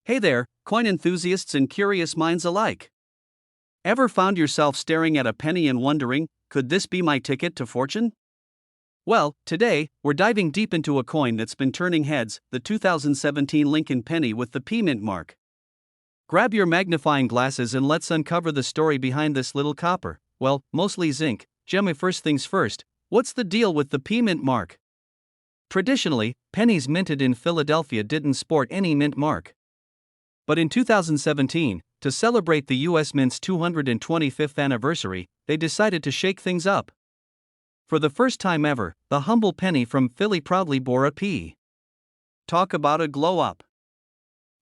Hey there, coin enthusiasts and curious minds alike. Ever found yourself staring at a penny and wondering, could this be my ticket to fortune? Well, today, we're diving deep into a coin that's been turning heads, the 2017 Lincoln Penny with the P mint mark. Grab your magnifying glasses and let's uncover the story behind this little copper, well, mostly zinc, gem. First things first, what's the deal with the P mint mark? Traditionally, pennies minted in Philadelphia didn't sport any mint mark. But in 2017, to celebrate the U.S. Mint's 225th anniversary, they decided to shake things up. For the first time ever, the humble penny from Philly proudly bore a P. Talk about a glow up.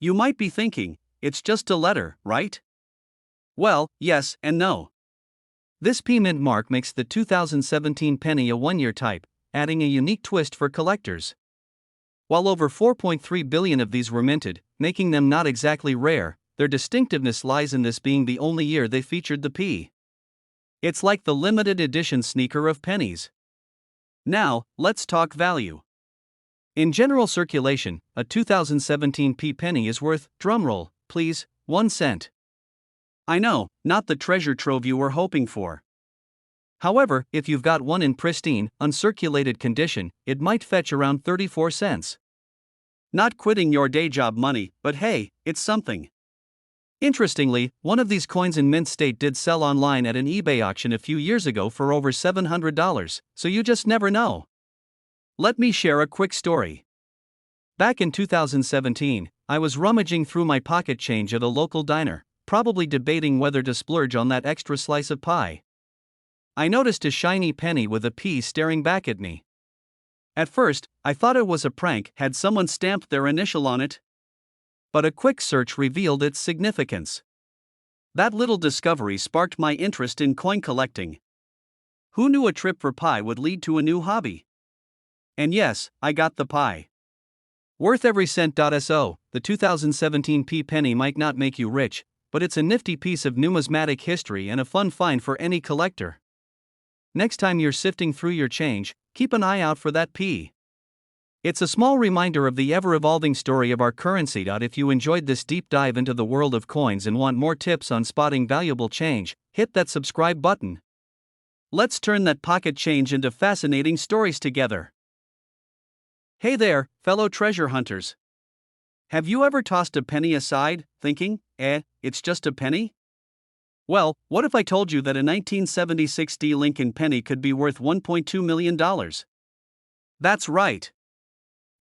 You might be thinking, it's just a letter, right? Well, yes and no. This P mint mark makes the 2017 penny a one-year type, adding a unique twist for collectors. While over 4.3 billion of these were minted, making them not exactly rare, their distinctiveness lies in this being the only year they featured the P. It's like the limited edition sneaker of pennies. Now, let's talk value. In general circulation, a 2017 P penny is worth, drumroll, please, 1 cent. I know, not the treasure trove you were hoping for. However, if you've got one in pristine, uncirculated condition, it might fetch around 34 cents. Not quitting your day job money, but hey, it's something. Interestingly, one of these coins in mint state did sell online at an eBay auction a few years ago for over $700, so you just never know. Let me share a quick story. Back in 2017, I was rummaging through my pocket change at a local diner, probably debating whether to splurge on that extra slice of pie. I noticed a shiny penny with a P staring back at me. At first, I thought it was a prank. Had someone stamped their initial on it? But a quick search revealed its significance. That little discovery sparked my interest in coin collecting. Who knew a trip for pie would lead to a new hobby? And yes, I got the pie. Worth every cent. So, the 2017 P penny might not make you rich, but it's a nifty piece of numismatic history and a fun find for any collector. Next time you're sifting through your change, keep an eye out for that P. It's a small reminder of the ever-evolving story of our currency. If you enjoyed this deep dive into the world of coins and want more tips on spotting valuable change, hit that subscribe button. Let's turn that pocket change into fascinating stories together. Hey there, fellow treasure hunters. Have you ever tossed a penny aside, thinking, it's just a penny? Well, what if I told you that a 1976 D Lincoln penny could be worth $1.2 million? That's right.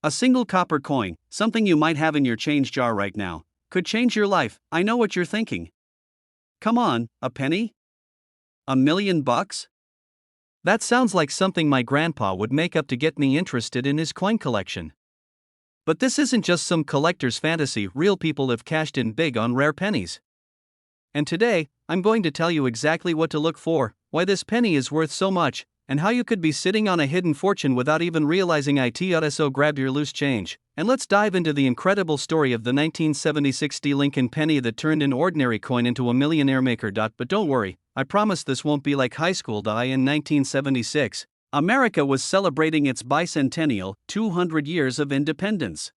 A single copper coin, something you might have in your change jar right now, could change your life. I know what you're thinking. Come on, a penny? $1 million? That sounds like something my grandpa would make up to get me interested in his coin collection. But this isn't just some collector's fantasy. Real people have cashed in big on rare pennies. And today, I'm going to tell you exactly what to look for, why this penny is worth so much, and how you could be sitting on a hidden fortune without even realizing it. So grab your loose change, and let's dive into the incredible story of the 1976 D Lincoln penny that turned an ordinary coin into a millionaire maker. But don't worry, I promise this won't be like high school. In 1976, America was celebrating its bicentennial, 200 years of independence.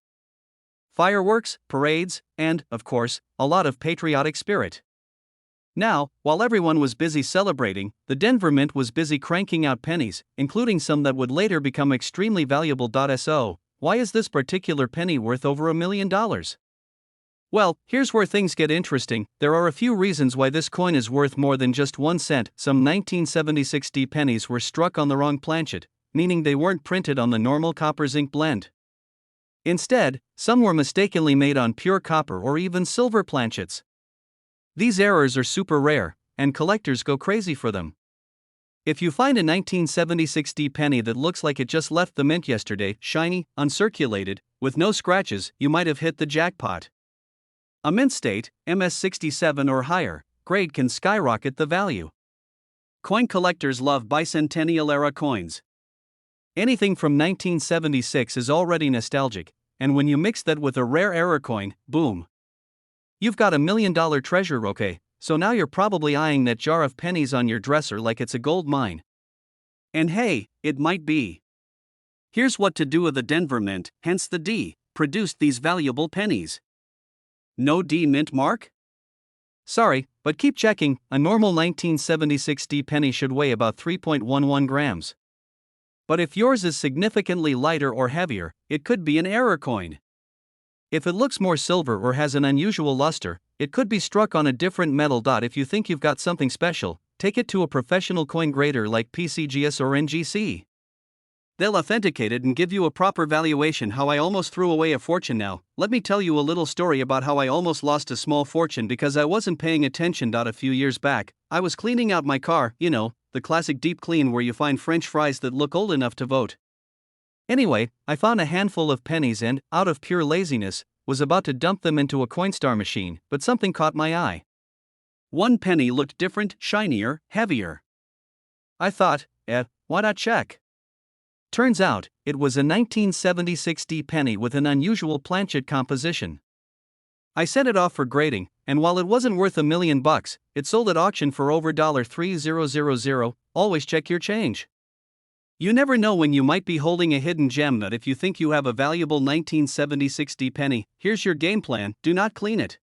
Fireworks, parades, and, of course, a lot of patriotic spirit. Now, while everyone was busy celebrating, the Denver Mint was busy cranking out pennies, including some that would later become extremely valuable. So, why is this particular penny worth over $1 million? Well, here's where things get interesting. There are a few reasons why this coin is worth more than just 1 cent. Some 1976 D pennies were struck on the wrong planchet, meaning they weren't printed on the normal copper zinc blend. Instead, some were mistakenly made on pure copper or even silver planchets. These errors are super rare, and collectors go crazy for them. If you find a 1976 D penny that looks like it just left the mint yesterday, shiny, uncirculated, with no scratches, you might have hit the jackpot. A mint state, MS67 or higher, grade can skyrocket the value. Coin collectors love bicentennial era coins. Anything from 1976 is already nostalgic, and when you mix that with a rare era coin, boom. You've got $1 million treasure. Okay, so now you're probably eyeing that jar of pennies on your dresser like it's a gold mine. And hey, it might be. Here's what to do. The Denver Mint, hence the D, produced these valuable pennies. No D mint mark? Sorry, but keep checking. A normal 1976 D penny should weigh about 3.11 grams. But if yours is significantly lighter or heavier, it could be an error coin. If it looks more silver or has an unusual luster, it could be struck on a different metal. If you think you've got something special, take it to a professional coin grader like PCGS or NGC. They'll authenticate it and give you a proper valuation. How I almost threw away a fortune. Now, let me tell you a little story about how I almost lost a small fortune because I wasn't paying attention. A few years back, I was cleaning out my car, the classic deep clean where you find French fries that look old enough to vote. Anyway, I found a handful of pennies and, out of pure laziness, was about to dump them into a Coinstar machine, but something caught my eye. One penny looked different, shinier, heavier. I thought, why not check? Turns out, it was a 1976 D penny with an unusual planchet composition. I sent it off for grading, and while it wasn't worth $1 million, it sold at auction for over $3,000. Always check your change. You never know when you might be holding a hidden gem. That if you think you have a valuable 1976 D penny, here's your game plan: do not clean it.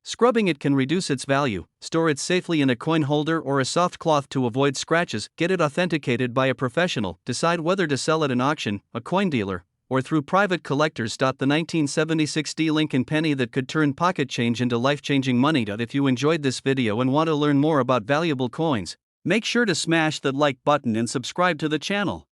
Scrubbing it can reduce its value. Store it safely in a coin holder or a soft cloth to avoid scratches. Get it authenticated by a professional. Decide whether to sell at an auction, a coin dealer, or through private collectors. The 1976 D Lincoln penny that could turn pocket change into life-changing money. If you enjoyed this video and want to learn more about valuable coins, make sure to smash that like button and subscribe to the channel.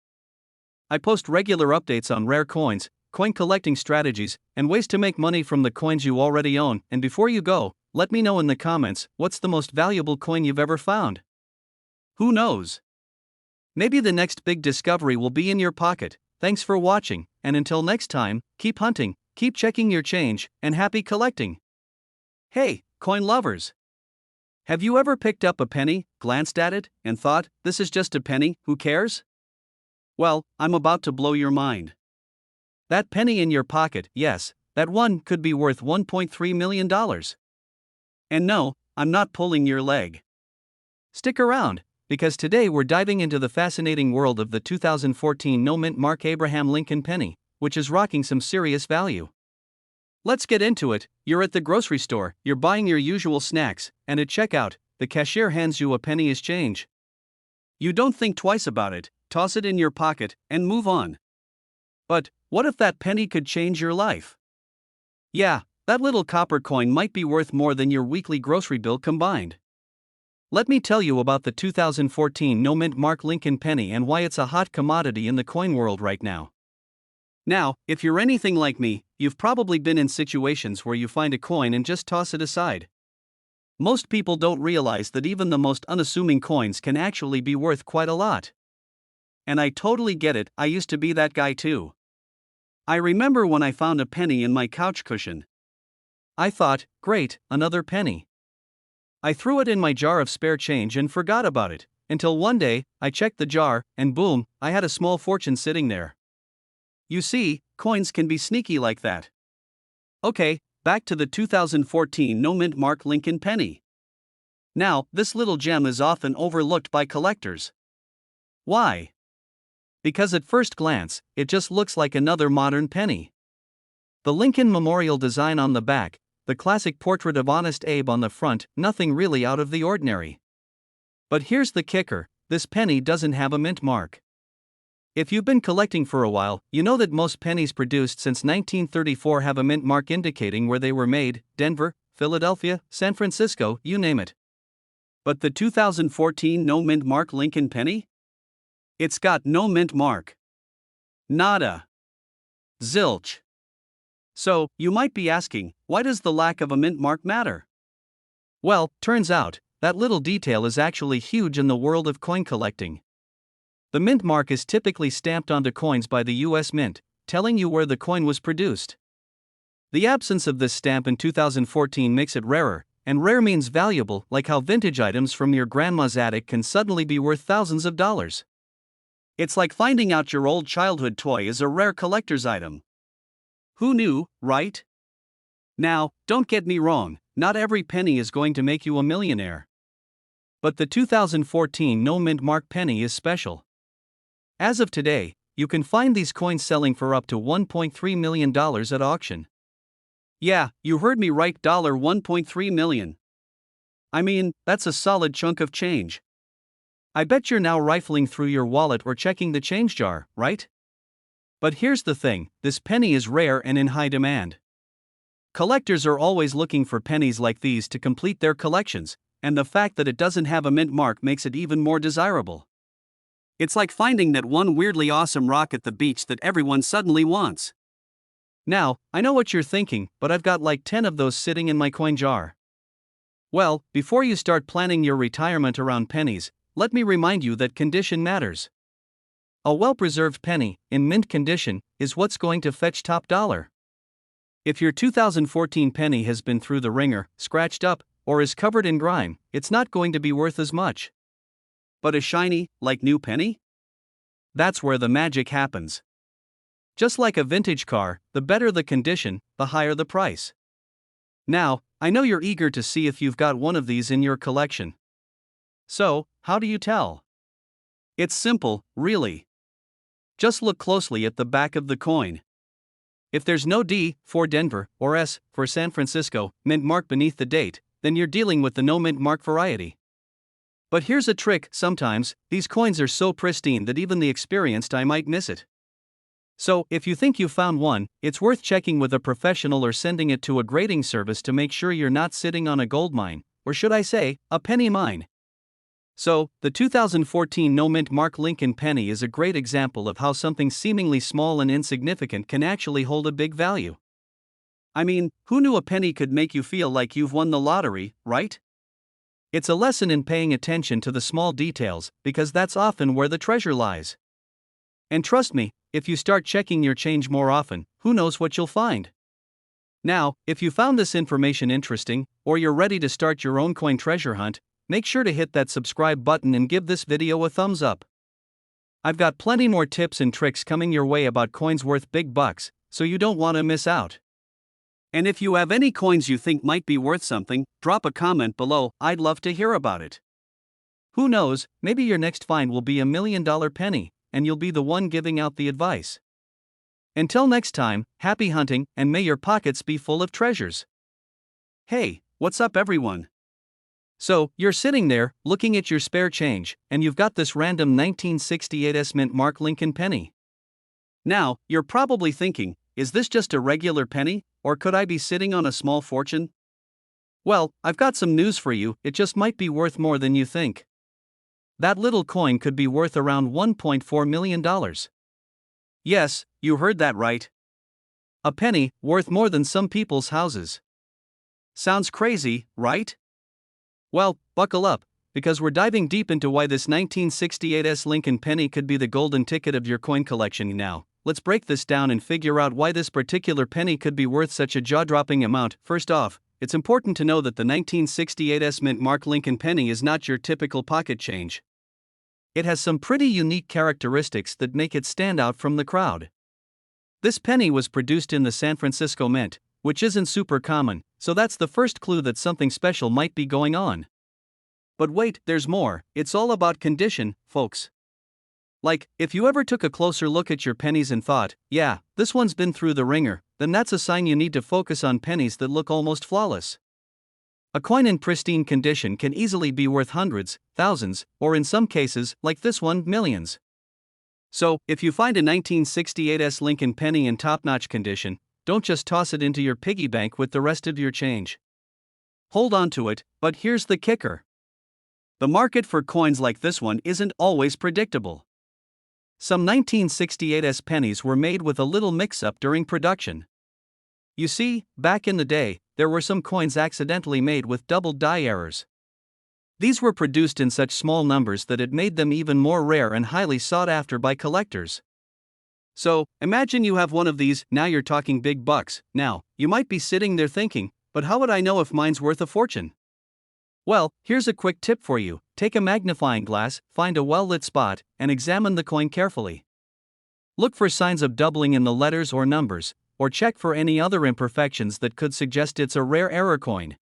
I post regular updates on rare coins, coin collecting strategies, and ways to make money from the coins you already own. And before you go, let me know in the comments, what's the most valuable coin you've ever found? Who knows? Maybe the next big discovery will be in your pocket. Thanks for watching, and until next time, keep hunting, keep checking your change, and happy collecting. Hey, coin lovers! Have you ever picked up a penny, glanced at it, and thought, this is just a penny, who cares? Well, I'm about to blow your mind. That penny in your pocket, yes, that one could be worth $1.3 million. And no, I'm not pulling your leg. Stick around, because today we're diving into the fascinating world of the 2014 no-mint mark Abraham Lincoln penny, which is rocking some serious value. Let's get into it. You're at the grocery store, you're buying your usual snacks, and at checkout, the cashier hands you a penny as change. You don't think twice about it, toss it in your pocket, and move on. But what if that penny could change your life? Yeah, that little copper coin might be worth more than your weekly grocery bill combined. Let me tell you about the 2014 no-mint mark Lincoln penny and why it's a hot commodity in the coin world right now. Now, if you're anything like me, you've probably been in situations where you find a coin and just toss it aside. Most people don't realize that even the most unassuming coins can actually be worth quite a lot. And I totally get it, I used to be that guy too. I remember when I found a penny in my couch cushion. I thought, great, another penny. I threw it in my jar of spare change and forgot about it, until one day, I checked the jar, and boom, I had a small fortune sitting there. You see, coins can be sneaky like that. Okay, back to the 2014 no-mint mark Lincoln penny. Now, this little gem is often overlooked by collectors. Why? Because at first glance, it just looks like another modern penny. The Lincoln Memorial design on the back, the classic portrait of Honest Abe on the front, nothing really out of the ordinary. But here's the kicker, this penny doesn't have a mint mark. If you've been collecting for a while, you know that most pennies produced since 1934 have a mint mark indicating where they were made: Denver, Philadelphia, San Francisco, you name it. But the 2014 no mint mark Lincoln penny? It's got no mint mark. Nada. Zilch. So, you might be asking, why does the lack of a mint mark matter? Well, turns out, that little detail is actually huge in the world of coin collecting. The mint mark is typically stamped onto coins by the US Mint, telling you where the coin was produced. The absence of this stamp in 2014 makes it rarer, and rare means valuable, like how vintage items from your grandma's attic can suddenly be worth thousands of dollars. It's like finding out your old childhood toy is a rare collector's item. Who knew, right? Now, don't get me wrong, not every penny is going to make you a millionaire. But the 2014 no mint mark penny is special. As of today, you can find these coins selling for up to $1.3 million at auction. Yeah, you heard me right, $1.3 million. I mean, that's a solid chunk of change. I bet you're now rifling through your wallet or checking the change jar, right? But here's the thing, this penny is rare and in high demand. Collectors are always looking for pennies like these to complete their collections, and the fact that it doesn't have a mint mark makes it even more desirable. It's like finding that one weirdly awesome rock at the beach that everyone suddenly wants. Now, I know what you're thinking, but I've got like 10 of those sitting in my coin jar. Well, before you start planning your retirement around pennies, let me remind you that condition matters. A well-preserved penny, in mint condition, is what's going to fetch top dollar. If your 2014 penny has been through the ringer, scratched up, or is covered in grime, it's not going to be worth as much. But a shiny, like new penny? That's where the magic happens. Just like a vintage car, the better the condition, the higher the price. Now, I know you're eager to see if you've got one of these in your collection. So, how do you tell? It's simple, really. Just look closely at the back of the coin. If there's no D for Denver or S for San Francisco mint mark beneath the date, then you're dealing with the no mint mark variety. But here's a trick, sometimes these coins are so pristine that even the experienced eye might miss it. So, if you think you found one, it's worth checking with a professional or sending it to a grading service to make sure you're not sitting on a gold mine, or should I say, a penny mine. So, the 2014 no mint mark Lincoln penny is a great example of how something seemingly small and insignificant can actually hold a big value. I mean, who knew a penny could make you feel like you've won the lottery, right? It's a lesson in paying attention to the small details, because that's often where the treasure lies. And trust me, if you start checking your change more often, who knows what you'll find. Now, if you found this information interesting, or you're ready to start your own coin treasure hunt, make sure to hit that subscribe button and give this video a thumbs up. I've got plenty more tips and tricks coming your way about coins worth big bucks, so you don't want to miss out. And if you have any coins you think might be worth something, drop a comment below, I'd love to hear about it. Who knows, maybe your next find will be $1 million penny, and you'll be the one giving out the advice. Until next time, happy hunting, and may your pockets be full of treasures. Hey, what's up everyone? So, you're sitting there, looking at your spare change, and you've got this random 1968 mint mark Lincoln penny. Now, you're probably thinking, is this just a regular penny, or could I be sitting on a small fortune? Well, I've got some news for you, it just might be worth more than you think. That little coin could be worth around $1.4 million. Yes, you heard that right. A penny, worth more than some people's houses. Sounds crazy, right? Well, buckle up, because we're diving deep into why this 1968 Lincoln penny could be the golden ticket of your coin collection now. Let's break this down and figure out why this particular penny could be worth such a jaw-dropping amount. First off, it's important to know that the 1968 mint mark Lincoln penny is not your typical pocket change. It has some pretty unique characteristics that make it stand out from the crowd. This penny was produced in the San Francisco Mint, which isn't super common, so that's the first clue that something special might be going on. But wait, there's more, it's all about condition, folks. Like, if you ever took a closer look at your pennies and thought, yeah, this one's been through the ringer, then that's a sign you need to focus on pennies that look almost flawless. A coin in pristine condition can easily be worth hundreds, thousands, or in some cases, like this one, millions. So, if you find a 1968 Lincoln penny in top-notch condition, don't just toss it into your piggy bank with the rest of your change. Hold on to it, but here's the kicker. The market for coins like this one isn't always predictable. Some 1968 pennies were made with a little mix-up during production. You see, back in the day, there were some coins accidentally made with double die errors. These were produced in such small numbers that it made them even more rare and highly sought after by collectors. So, imagine you have one of these, now you're talking big bucks. Now, you might be sitting there thinking, but how would I know if mine's worth a fortune? Well, here's a quick tip for you. Take a magnifying glass, find a well-lit spot, and examine the coin carefully. Look for signs of doubling in the letters or numbers, or check for any other imperfections that could suggest it's a rare error coin.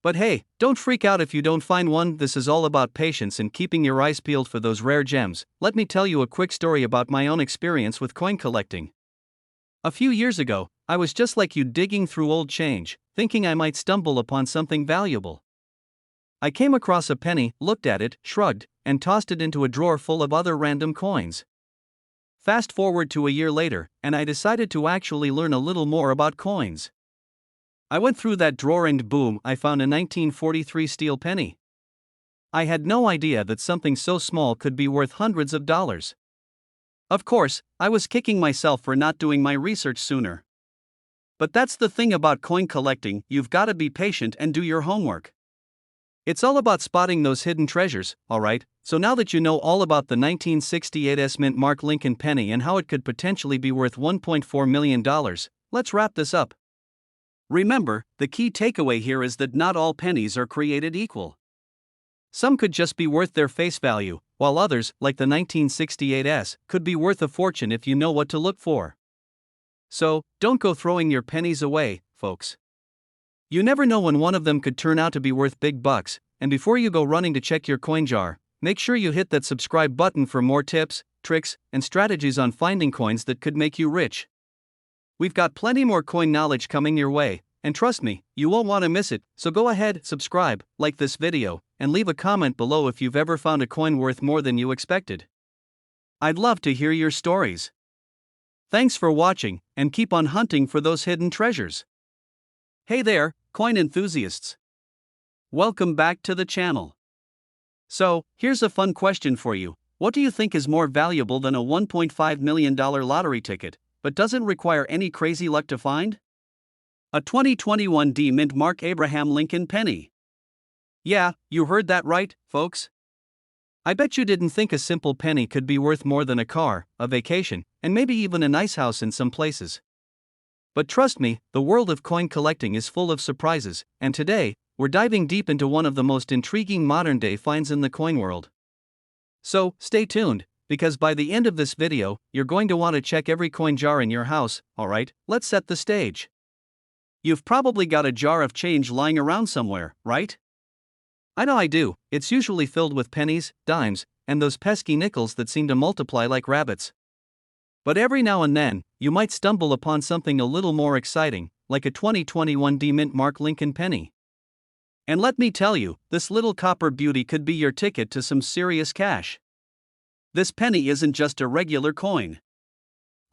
But hey, don't freak out if you don't find one, this is all about patience and keeping your eyes peeled for those rare gems. Let me tell you a quick story about my own experience with coin collecting. A few years ago, I was just like you, digging through old change, thinking I might stumble upon something valuable. I came across a penny, looked at it, shrugged, and tossed it into a drawer full of other random coins. Fast forward to a year later, and I decided to actually learn a little more about coins. I went through that drawer and boom, I found a 1943 steel penny. I had no idea that something so small could be worth hundreds of dollars. Of course, I was kicking myself for not doing my research sooner. But that's the thing about coin collecting, you've got to be patient and do your homework. It's all about spotting those hidden treasures, alright? So now that you know all about the 1968 mint Mark Lincoln penny and how it could potentially be worth $1.4 million, let's wrap this up. Remember, the key takeaway here is that not all pennies are created equal. Some could just be worth their face value, while others, like the 1968 could be worth a fortune if you know what to look for. So, don't go throwing your pennies away, folks. You never know when one of them could turn out to be worth big bucks, and before you go running to check your coin jar, make sure you hit that subscribe button for more tips, tricks, and strategies on finding coins that could make you rich. We've got plenty more coin knowledge coming your way, and trust me, you won't want to miss it, so go ahead, subscribe, like this video, and leave a comment below if you've ever found a coin worth more than you expected. I'd love to hear your stories. Thanks for watching, and keep on hunting for those hidden treasures. Hey there, coin enthusiasts! Welcome back to the channel. So, here's a fun question for you. What do you think is more valuable than a $1.5 million lottery ticket, but doesn't require any crazy luck to find? A 2021 mint Mark Abraham Lincoln penny. Yeah, you heard that right, folks. I bet you didn't think a simple penny could be worth more than a car, a vacation, and maybe even a nice house in some places. But trust me, the world of coin collecting is full of surprises, and today, we're diving deep into one of the most intriguing modern-day finds in the coin world. So, stay tuned, because by the end of this video, you're going to want to check every coin jar in your house. Alright, let's set the stage. You've probably got a jar of change lying around somewhere, right? I know I do. It's usually filled with pennies, dimes, and those pesky nickels that seem to multiply like rabbits. But every now and then, you might stumble upon something a little more exciting, like a 2021 mint Mark Lincoln penny. And let me tell you, this little copper beauty could be your ticket to some serious cash. This penny isn't just a regular coin.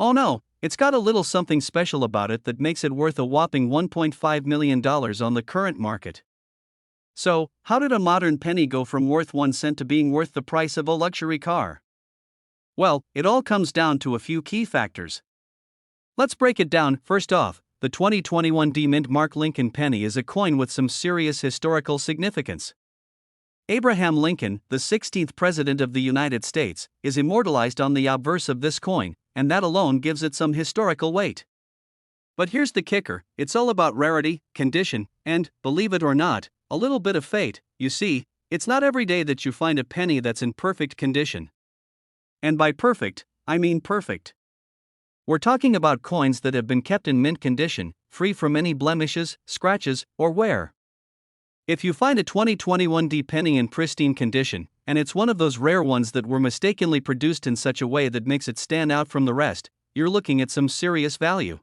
Oh no, it's got a little something special about it that makes it worth a whopping $1.5 million on the current market. So, how did a modern penny go from worth 1 cent to being worth the price of a luxury car? Well, it all comes down to a few key factors. Let's break it down. First off, the 2021 mint Mark Lincoln penny is a coin with some serious historical significance. Abraham Lincoln, the 16th President of the United States, is immortalized on the obverse of this coin, and that alone gives it some historical weight. But here's the kicker, it's all about rarity, condition, and, believe it or not, a little bit of fate. You see, it's not every day that you find a penny that's in perfect condition. And by perfect, I mean perfect. We're talking about coins that have been kept in mint condition, free from any blemishes, scratches, or wear. If you find a 2021 penny in pristine condition, and it's one of those rare ones that were mistakenly produced in such a way that makes it stand out from the rest, you're looking at some serious value.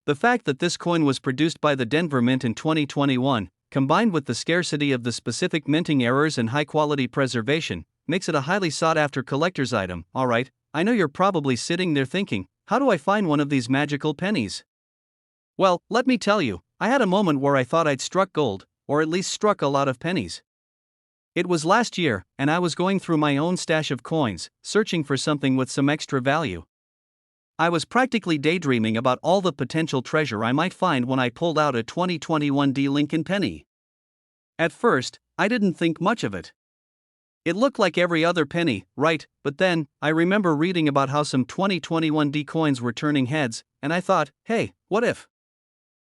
The fact that this coin was produced by the Denver Mint in 2021, combined with the scarcity of the specific minting errors and high-quality preservation, makes it a highly sought-after collector's item. Alright, I know you're probably sitting there thinking, how do I find one of these magical pennies? Well, let me tell you, I had a moment where I thought I'd struck gold, or at least struck a lot of pennies. It was last year, and I was going through my own stash of coins, searching for something with some extra value. I was practically daydreaming about all the potential treasure I might find when I pulled out a 2021 Lincoln penny. At first, I didn't think much of it. It looked like every other penny, right? But then, I remember reading about how some 2021 coins were turning heads, and I thought, hey, what if?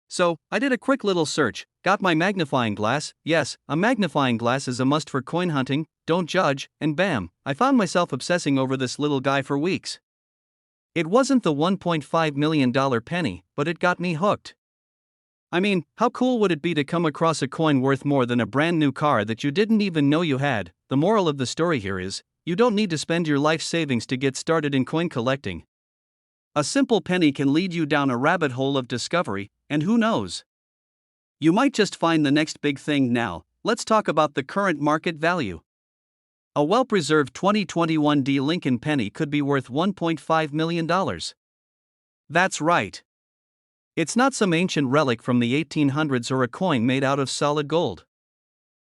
So, I did a quick little search, got my magnifying glass. Yes, a magnifying glass is a must for coin hunting, don't judge, and bam, I found myself obsessing over this little guy for weeks. It wasn't the $1.5 million penny, but it got me hooked. I mean, how cool would it be to come across a coin worth more than a brand new car that you didn't even know you had? The moral of the story here is, you don't need to spend your life savings to get started in coin collecting. A simple penny can lead you down a rabbit hole of discovery, and who knows? You might just find the next big thing. Now, let's talk about the current market value. A well-preserved 2021 D Lincoln penny could be worth $1.5 million. That's right. It's not some ancient relic from the 1800s or a coin made out of solid gold.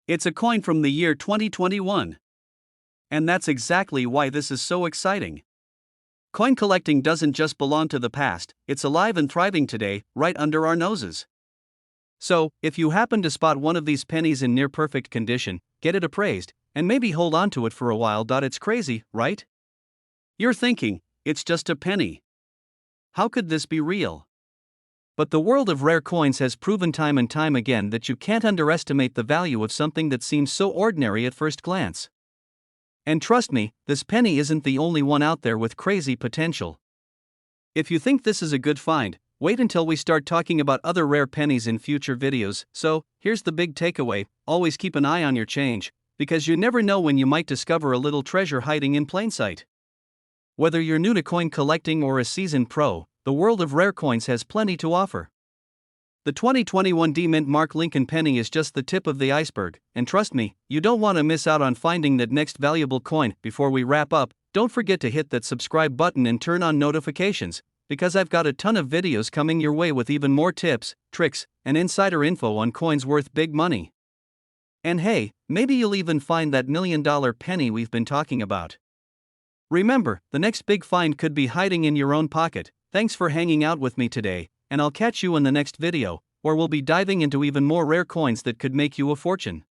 It's a coin from the year 2021. And that's exactly why this is so exciting. Coin collecting doesn't just belong to the past, it's alive and thriving today, right under our noses. So, if you happen to spot one of these pennies in near perfect condition, get it appraised, and maybe hold on to it for a while. It's crazy, right? You're thinking, it's just a penny. How could this be real? But the world of rare coins has proven time and time again that you can't underestimate the value of something that seems so ordinary at first glance. And trust me, this penny isn't the only one out there with crazy potential. If you think this is a good find, wait until we start talking about other rare pennies in future videos. So, here's the big takeaway: always keep an eye on your change, because you never know when you might discover a little treasure hiding in plain sight. Whether you're new to coin collecting or a seasoned pro, the world of rare coins has plenty to offer. The 2021 D Mint Mark Lincoln penny is just the tip of the iceberg, and trust me, you don't want to miss out on finding that next valuable coin. Before we wrap up, don't forget to hit that subscribe button and turn on notifications, because I've got a ton of videos coming your way with even more tips, tricks, and insider info on coins worth big money. And hey, maybe you'll even find that $1 million penny we've been talking about. Remember, the next big find could be hiding in your own pocket. Thanks for hanging out with me today, and I'll catch you in the next video, where we'll be diving into even more rare coins that could make you a fortune.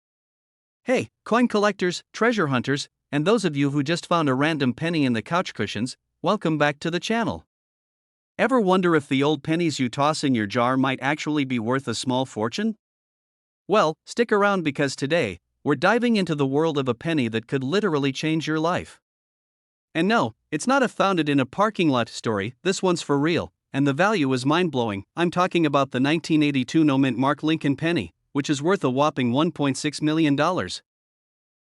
Hey, coin collectors, treasure hunters, and those of you who just found a random penny in the couch cushions, welcome back to the channel. Ever wonder if the old pennies you toss in your jar might actually be worth a small fortune? Well, stick around, because today, we're diving into the world of a penny that could literally change your life. And no, it's not a found it in a parking lot story. This one's for real, and the value is mind-blowing. I'm talking about the 1982 No Mint Mark Lincoln penny, which is worth a whopping $1.6 million.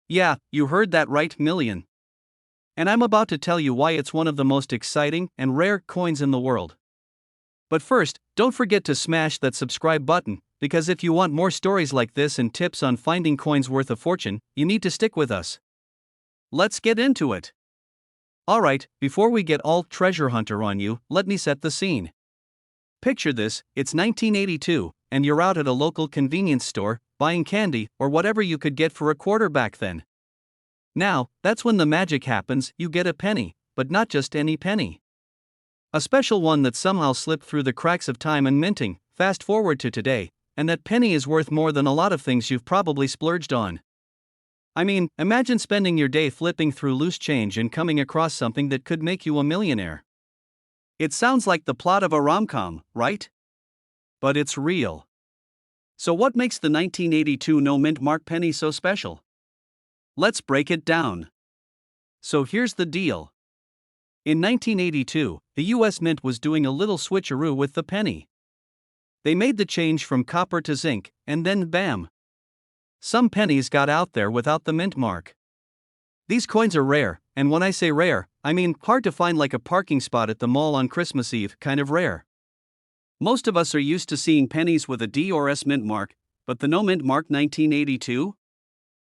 Yeah, you heard that right, million. And I'm about to tell you why it's one of the most exciting and rare coins in the world. But first, don't forget to smash that subscribe button, because if you want more stories like this and tips on finding coins worth a fortune, you need to stick with us. Let's get into it. Alright, before we get all treasure hunter on you, let me set the scene. Picture this: it's 1982, and you're out at a local convenience store, buying candy or whatever you could get for a quarter back then. Now, that's when the magic happens. You get a penny, but not just any penny. A special one that somehow slipped through the cracks of time and minting. Fast forward to today, and that penny is worth more than a lot of things you've probably splurged on. I mean, imagine spending your day flipping through loose change and coming across something that could make you a millionaire. It sounds like the plot of a rom-com, right? But it's real. So what makes the 1982 No Mint Mark penny so special? Let's break it down. So here's the deal. In 1982, the US Mint was doing a little switcheroo with the penny. They made the change from copper to zinc, and then bam! Some pennies got out there without the mint mark. These coins are rare, and when I say rare, I mean hard to find, like a parking spot at the mall on Christmas Eve, kind of rare. Most of us are used to seeing pennies with a D or S mint mark, but the No Mint Mark 1982?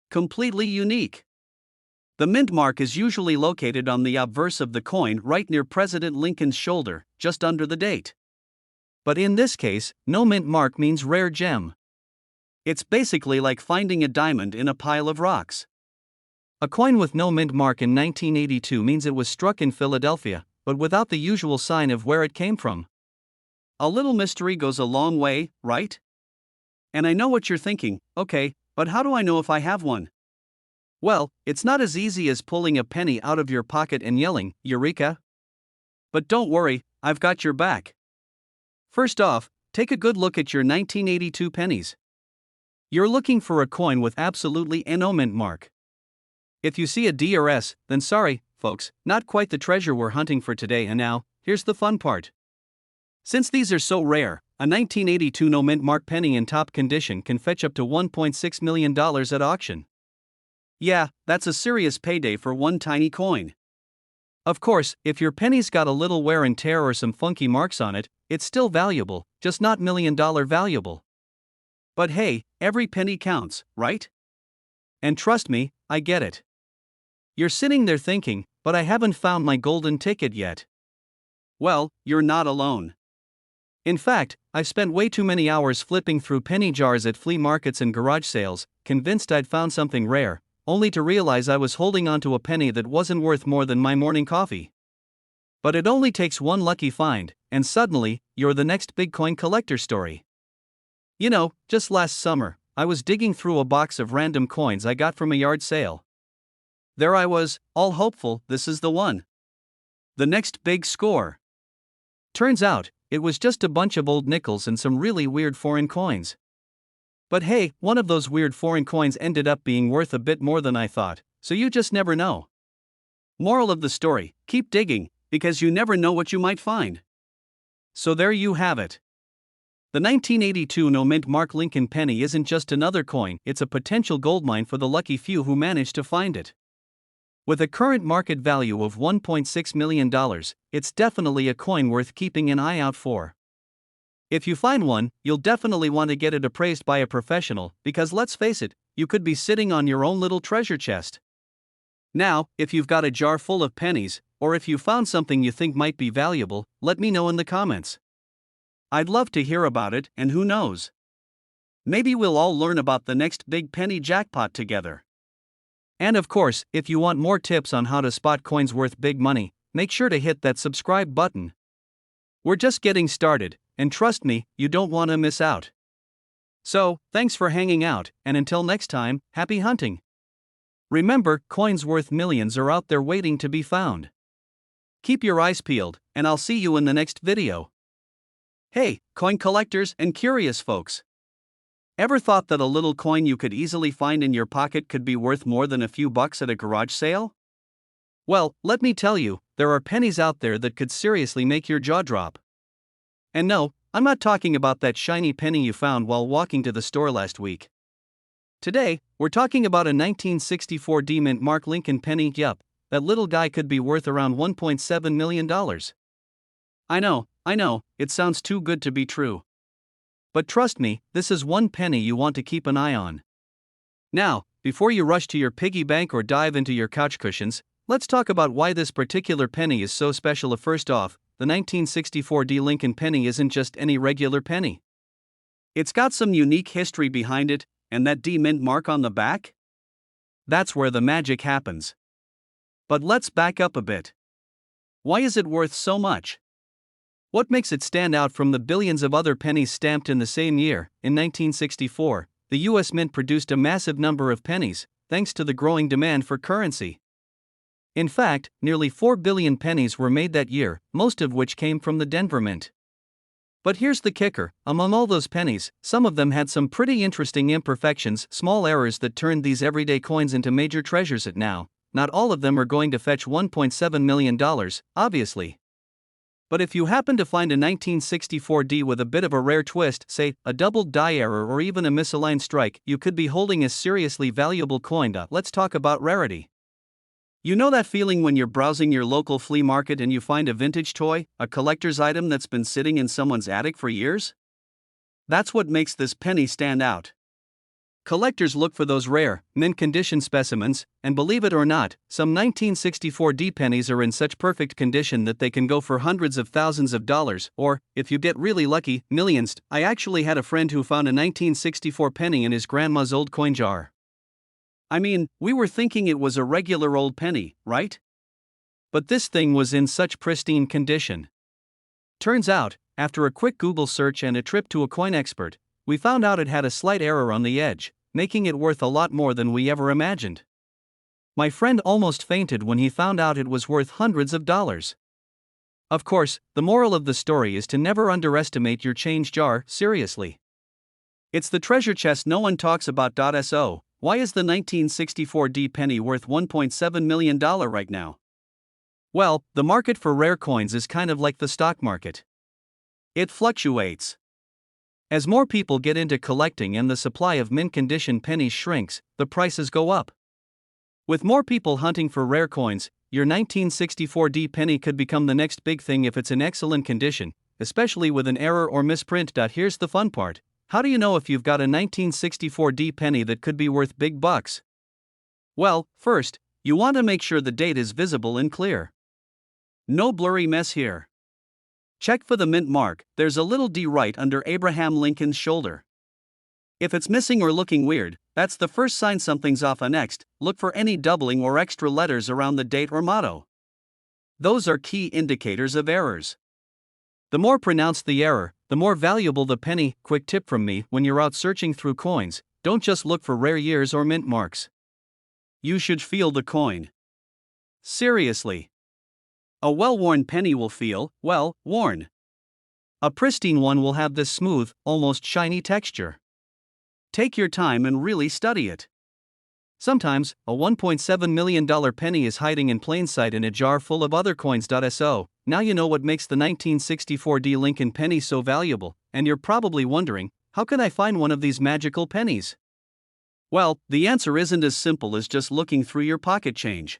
Completely unique. The mint mark is usually located on the obverse of the coin, right near President Lincoln's shoulder, just under the date. But in this case, no mint mark means rare gem. It's basically like finding a diamond in a pile of rocks. A coin with no mint mark in 1982 means it was struck in Philadelphia, but without the usual sign of where it came from. A little mystery goes a long way, right? And I know what you're thinking: okay, but how do I know if I have one? Well, it's not as easy as pulling a penny out of your pocket and yelling, "Eureka!" But don't worry, I've got your back. First off, take a good look at your 1982 pennies. You're looking for a coin with absolutely no mint mark. If you see a D or S, then sorry, folks, not quite the treasure we're hunting for today. And now, here's the fun part. Since these are so rare, a 1982 no mint mark penny in top condition can fetch up to $1.6 million at auction. Yeah, that's a serious payday for one tiny coin. Of course, if your penny's got a little wear and tear or some funky marks on it, it's still valuable, just not $1 million valuable. But hey, every penny counts, right? And trust me, I get it. You're sitting there thinking, but I haven't found my golden ticket yet. Well, you're not alone. In fact, I've spent way too many hours flipping through penny jars at flea markets and garage sales, convinced I'd found something rare, only to realize I was holding onto a penny that wasn't worth more than my morning coffee. But it only takes one lucky find, and suddenly, you're the next big coin collector story. You know, just last summer, I was digging through a box of random coins I got from a yard sale. There I was, all hopeful, this is the one. The next big score. Turns out, it was just a bunch of old nickels and some really weird foreign coins. But hey, one of those weird foreign coins ended up being worth a bit more than I thought, so you just never know. Moral of the story, keep digging, because you never know what you might find. So there you have it. The 1982 no-mint Mark Lincoln penny isn't just another coin, it's a potential goldmine for the lucky few who manage to find it. With a current market value of $1.6 million, it's definitely a coin worth keeping an eye out for. If you find one, you'll definitely want to get it appraised by a professional, because let's face it, you could be sitting on your own little treasure chest. Now, if you've got a jar full of pennies, or if you found something you think might be valuable, let me know in the comments. I'd love to hear about it, and who knows? Maybe we'll all learn about the next big penny jackpot together. And of course, if you want more tips on how to spot coins worth big money, make sure to hit that subscribe button. We're just getting started, and trust me, you don't want to miss out. So, thanks for hanging out, and until next time, happy hunting. Remember, coins worth millions are out there waiting to be found. Keep your eyes peeled, and I'll see you in the next video. Hey, coin collectors and curious folks. Ever thought that a little coin you could easily find in your pocket could be worth more than a few bucks at a garage sale? Well, let me tell you, there are pennies out there that could seriously make your jaw drop. And no, I'm not talking about that shiny penny you found while walking to the store last week. Today, we're talking about a 1964 D-mint Mark Lincoln penny. Yup, that little guy could be worth around $1.7 million. I know, it sounds too good to be true. But trust me, this is one penny you want to keep an eye on. Now, before you rush to your piggy bank or dive into your couch cushions, let's talk about why this particular penny is so special. First off, the 1964 D Lincoln penny isn't just any regular penny. It's got some unique history behind it, and that D mint mark on the back? That's where the magic happens. But let's back up a bit. Why is it worth so much? What makes it stand out from the billions of other pennies stamped in the same year? In 1964, the US Mint produced a massive number of pennies, thanks to the growing demand for currency. In fact, nearly 4 billion pennies were made that year, most of which came from the Denver Mint. But here's the kicker, among all those pennies, some of them had some pretty interesting imperfections, small errors that turned these everyday coins into major treasures. Now, not all of them are going to fetch $1.7 million, obviously. But if you happen to find a 1964 D with a bit of a rare twist, say, a doubled die error or even a misaligned strike, you could be holding a seriously valuable coin. Let's talk about rarity. You know that feeling when you're browsing your local flea market and you find a vintage toy, a collector's item that's been sitting in someone's attic for years? That's what makes this penny stand out. Collectors look for those rare, mint-condition specimens, and believe it or not, some 1964 D pennies are in such perfect condition that they can go for hundreds of thousands of dollars, or, if you get really lucky, millions. I actually had a friend who found a 1964 penny in his grandma's old coin jar. I mean, we were thinking it was a regular old penny, right? But this thing was in such pristine condition. Turns out, after a quick Google search and a trip to a coin expert, we found out it had a slight error on the edge, making it worth a lot more than we ever imagined. My friend almost fainted when he found out it was worth hundreds of dollars. Of course, the moral of the story is to never underestimate your change jar, seriously. It's the treasure chest no one talks about. So, why is the 1964 D penny worth $1.7 million right now? Well, the market for rare coins is kind of like the stock market. It fluctuates. As more people get into collecting and the supply of mint-condition pennies shrinks, the prices go up. With more people hunting for rare coins, your 1964D penny could become the next big thing if it's in excellent condition, especially with an error or misprint. Here's the fun part. How do you know if you've got a 1964D penny that could be worth big bucks? Well, first, you want to make sure the date is visible and clear. No blurry mess here. Check for the mint mark. There's a little D right under Abraham Lincoln's shoulder. If it's missing or looking weird, that's the first sign something's off. Next, look for any doubling or extra letters around the date or motto. Those are key indicators of errors. The more pronounced the error, the more valuable the penny. Quick tip from me: when you're out searching through coins, don't just look for rare years or mint marks. You should feel the coin. Seriously. A well-worn penny will feel, well, worn. A pristine one will have this smooth, almost shiny texture. Take your time and really study it. Sometimes, a $1.7 million penny is hiding in plain sight in a jar full of other coins. So, now you know what makes the 1964D Lincoln penny so valuable, and you're probably wondering, how can I find one of these magical pennies? Well, the answer isn't as simple as just looking through your pocket change.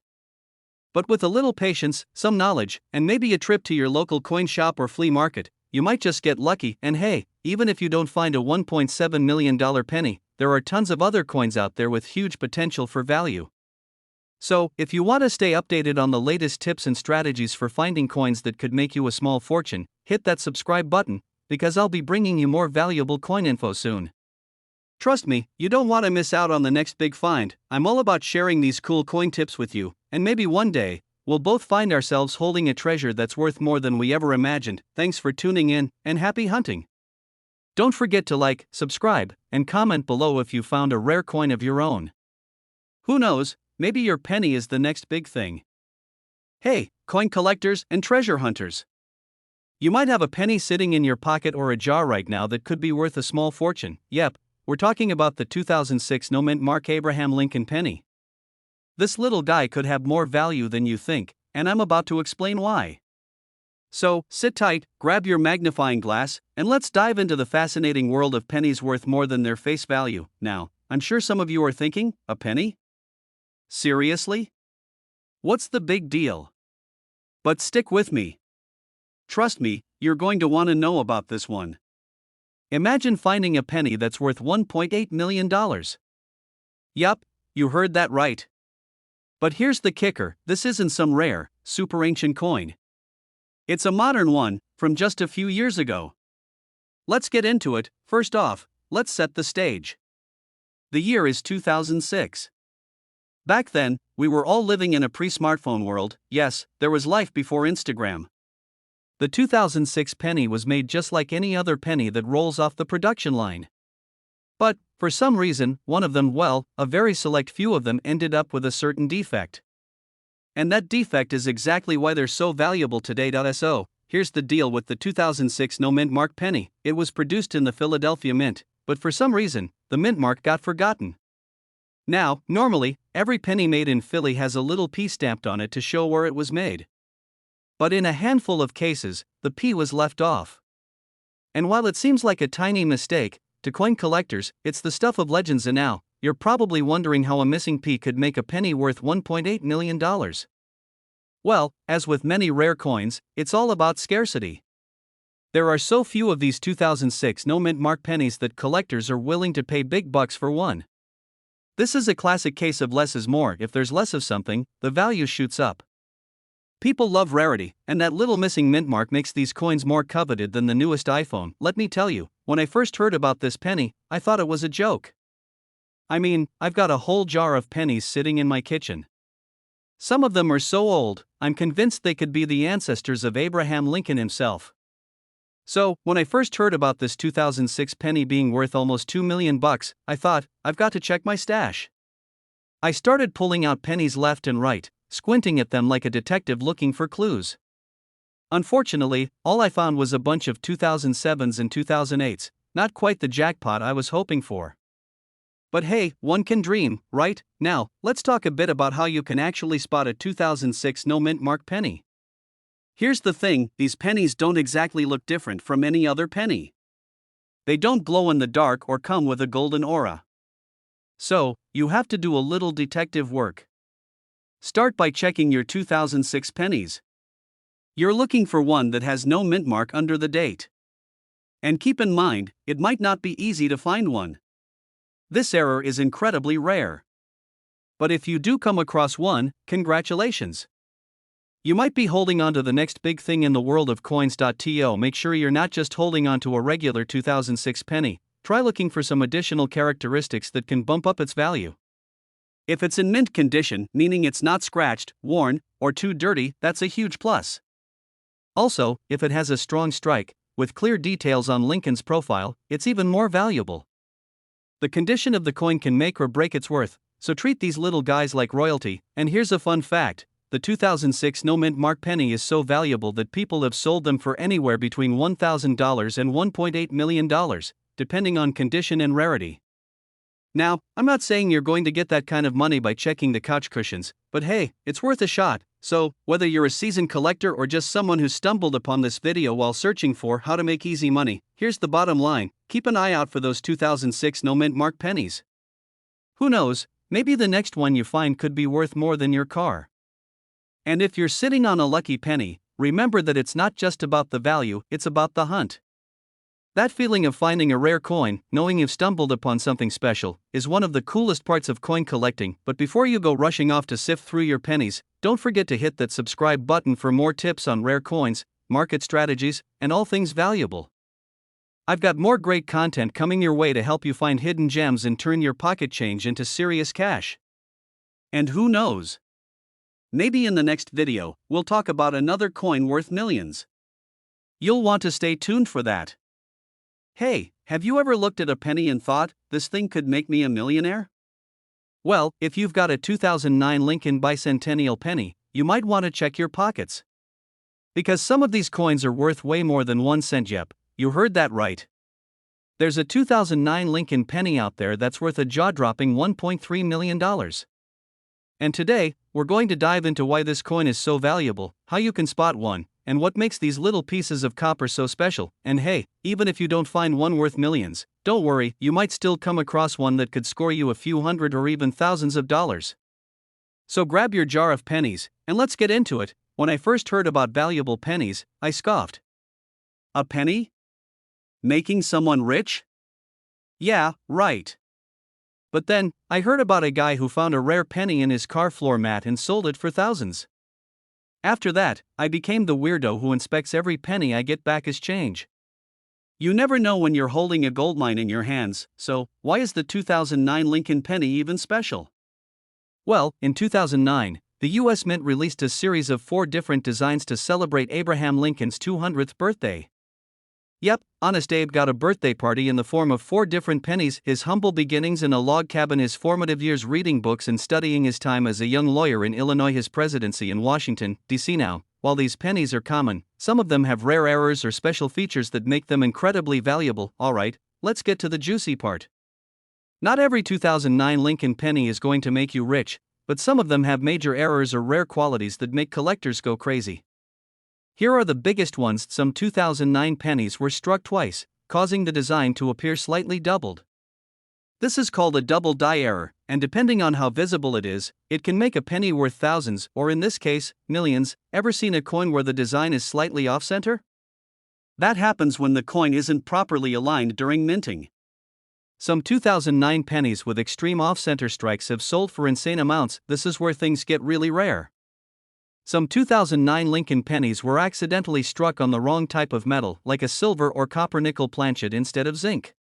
But with a little patience, some knowledge, and maybe a trip to your local coin shop or flea market, you might just get lucky. And hey, even if you don't find a $1.7 million penny, there are tons of other coins out there with huge potential for value. So, if you want to stay updated on the latest tips and strategies for finding coins that could make you a small fortune, hit that subscribe button, because I'll be bringing you more valuable coin info soon. Trust me, you don't want to miss out on the next big find. I'm all about sharing these cool coin tips with you, and maybe one day, we'll both find ourselves holding a treasure that's worth more than we ever imagined. Thanks for tuning in, and happy hunting! Don't forget to like, subscribe, and comment below if you found a rare coin of your own. Who knows, maybe your penny is the next big thing. Hey, coin collectors and treasure hunters! You might have a penny sitting in your pocket or a jar right now that could be worth a small fortune. Yep, we're talking about the 2006 no mint mark Abraham Lincoln penny. This little guy could have more value than you think, and I'm about to explain why. So, sit tight, grab your magnifying glass, and let's dive into the fascinating world of pennies worth more than their face value. Now, I'm sure some of you are thinking, a penny? Seriously? What's the big deal? But stick with me. Trust me, you're going to want to know about this one. Imagine finding a penny that's worth $1.8 million. Yup, you heard that right. But here's the kicker: this isn't some rare, super ancient coin. It's a modern one, from just a few years ago. Let's get into it. First off, let's set the stage. The year is 2006. Back then, we were all living in a pre-smartphone world. Yes, there was life before Instagram. The 2006 penny was made just like any other penny that rolls off the production line. But, for some reason, one of them, well, a very select few of them ended up with a certain defect. And that defect is exactly why they're so valuable today. So, here's the deal with the 2006 no mint mark penny. It was produced in the Philadelphia Mint, but for some reason, the mint mark got forgotten. Now, normally, every penny made in Philly has a little P stamped on it to show where it was made. But in a handful of cases, the P was left off. And while it seems like a tiny mistake, to coin collectors, it's the stuff of legends. And now, you're probably wondering how a missing P could make a penny worth $1.8 million. Well, as with many rare coins, it's all about scarcity. There are so few of these 2006 no mint mark pennies that collectors are willing to pay big bucks for one. This is a classic case of less is more. If there's less of something, the value shoots up. People love rarity, and that little missing mint mark makes these coins more coveted than the newest iPhone. Let me tell you, when I first heard about this penny, I thought it was a joke. I mean, I've got a whole jar of pennies sitting in my kitchen. Some of them are so old, I'm convinced they could be the ancestors of Abraham Lincoln himself. So, when I first heard about this 2006 penny being worth almost $2 million, I thought, I've got to check my stash. I started pulling out pennies left and right, squinting at them like a detective looking for clues. Unfortunately, all I found was a bunch of 2007s and 2008s, not quite the jackpot I was hoping for. But hey, one can dream, right? Now, let's talk a bit about how you can actually spot a 2006 no mint mark penny. Here's the thing: these pennies don't exactly look different from any other penny. They don't glow in the dark or come with a golden aura. So, you have to do a little detective work. Start by checking your 2006 pennies. You're looking for one that has no mint mark under the date. And keep in mind, it might not be easy to find one. This error is incredibly rare. But if you do come across one, congratulations. You might be holding on to the next big thing in the world of coins.to. Make sure you're not just holding on to a regular 2006 penny. Try looking for some additional characteristics that can bump up its value. If it's in mint condition, meaning it's not scratched, worn, or too dirty, that's a huge plus. Also, if it has a strong strike, with clear details on Lincoln's profile, it's even more valuable. The condition of the coin can make or break its worth, so treat these little guys like royalty. And here's a fun fact. The 2006 no mint mark penny is so valuable that people have sold them for anywhere between $1,000 and $1.8 million, depending on condition and rarity. Now, I'm not saying you're going to get that kind of money by checking the couch cushions, but hey, it's worth a shot. So, whether you're a seasoned collector or just someone who stumbled upon this video while searching for how to make easy money, here's the bottom line: keep an eye out for those 2006 no mint mark pennies. Who knows, maybe the next one you find could be worth more than your car. And if you're sitting on a lucky penny, remember that it's not just about the value, it's about the hunt. That feeling of finding a rare coin, knowing you've stumbled upon something special, is one of the coolest parts of coin collecting. But before you go rushing off to sift through your pennies, don't forget to hit that subscribe button for more tips on rare coins, market strategies, and all things valuable. I've got more great content coming your way to help you find hidden gems and turn your pocket change into serious cash. And who knows? Maybe in the next video, we'll talk about another coin worth millions. You'll want to stay tuned for that. Hey, have you ever looked at a penny and thought, this thing could make me a millionaire? Well, if you've got a 2009 Lincoln Bicentennial Penny, you might want to check your pockets. Because some of these coins are worth way more than 1 cent. Yep, you heard that right. There's a 2009 Lincoln Penny out there that's worth a jaw-dropping $1.3 million. And today, we're going to dive into why this coin is so valuable, how you can spot one, and what makes these little pieces of copper so special. And hey, even if you don't find one worth millions, don't worry, you might still come across one that could score you a few hundred or even thousands of dollars. So grab your jar of pennies, and let's get into it. When I first heard about valuable pennies, I scoffed. A penny? Making someone rich? Yeah, right. But then, I heard about a guy who found a rare penny in his car floor mat and sold it for thousands. After that, I became the weirdo who inspects every penny I get back as change. You never know when you're holding a goldmine in your hands, so why is the 2009 Lincoln Penny even special? Well, in 2009, the U.S. Mint released a series of 4 different designs to celebrate Abraham Lincoln's 200th birthday. Yep, Honest Abe got a birthday party in the form of 4 different pennies: his humble beginnings in a log cabin, his formative years reading books and studying, his time as a young lawyer in Illinois, his presidency in Washington, D.C. Now, while these pennies are common, some of them have rare errors or special features that make them incredibly valuable. Alright, let's get to the juicy part. Not every 2009 Lincoln Penny is going to make you rich, but some of them have major errors or rare qualities that make collectors go crazy. Here are the biggest ones. Some 2009 pennies were struck twice, causing the design to appear slightly doubled. This is called a double die error, and depending on how visible it is, it can make a penny worth thousands, or in this case, millions. Ever seen a coin where the design is slightly off-center? That happens when the coin isn't properly aligned during minting. Some 2009 pennies with extreme off-center strikes have sold for insane amounts. This is where things get really rare. Some 2009 Lincoln pennies were accidentally struck on the wrong type of metal, like a silver or copper nickel planchet instead of zinc.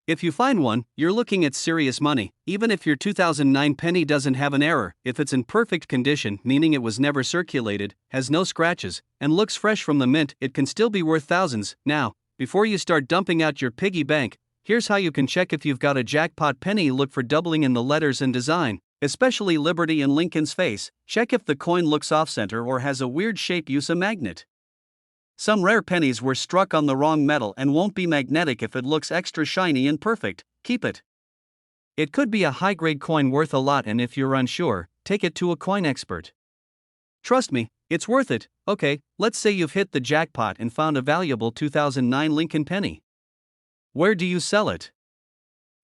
If you find one, you're looking at serious money. Even if your 2009 penny doesn't have an error, if it's in perfect condition, meaning it was never circulated, has no scratches, and looks fresh from the mint, it can still be worth thousands. Now, before you start dumping out your piggy bank, here's how you can check if you've got a jackpot penny. Look for doubling in the letters and design, especially Liberty and Lincoln's face. Check if the coin looks off-center or has a weird shape. Use a magnet. Some rare pennies were struck on the wrong metal and won't be magnetic if it looks extra shiny and perfect. Keep it. It could be a high-grade coin worth a lot, and if you're unsure, take it to a coin expert. Trust me, it's worth it. Okay, let's say you've hit the jackpot and found a valuable 2009 Lincoln penny. Where do you sell it?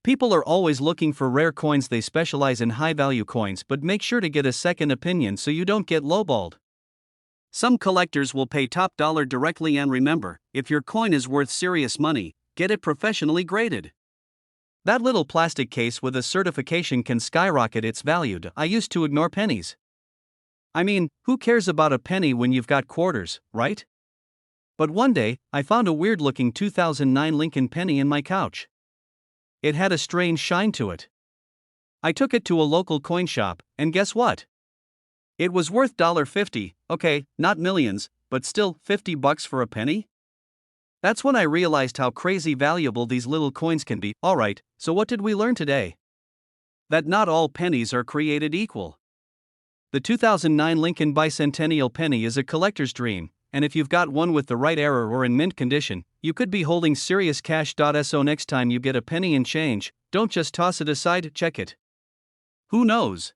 People are always looking for rare coins. They specialize in high-value coins, but make sure to get a second opinion so you don't get lowballed. Some collectors will pay top dollar directly, and remember, if your coin is worth serious money, get it professionally graded. That little plastic case with a certification can skyrocket its value. I used to ignore pennies. I mean, who cares about a penny when you've got quarters, right? But one day, I found a weird-looking 2009 Lincoln penny in my couch. It had a strange shine to it. I took it to a local coin shop, and guess what? It was worth $50, okay, not millions, but still $50 for a penny? That's when I realized how crazy valuable these little coins can be. Alright, so what did we learn today? That not all pennies are created equal. The 2009 Lincoln Bicentennial Penny is a collector's dream, and if you've got one with the right era or in mint condition, you could be holding serious cash. So next time you get a penny and change, don't just toss it aside, check it. Who knows?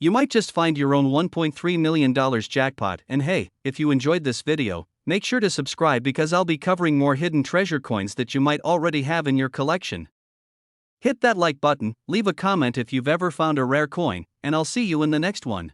You might just find your own $1.3 million jackpot. And hey, if you enjoyed this video, make sure to subscribe because I'll be covering more hidden treasure coins that you might already have in your collection. Hit that like button, leave a comment if you've ever found a rare coin, and I'll see you in the next one.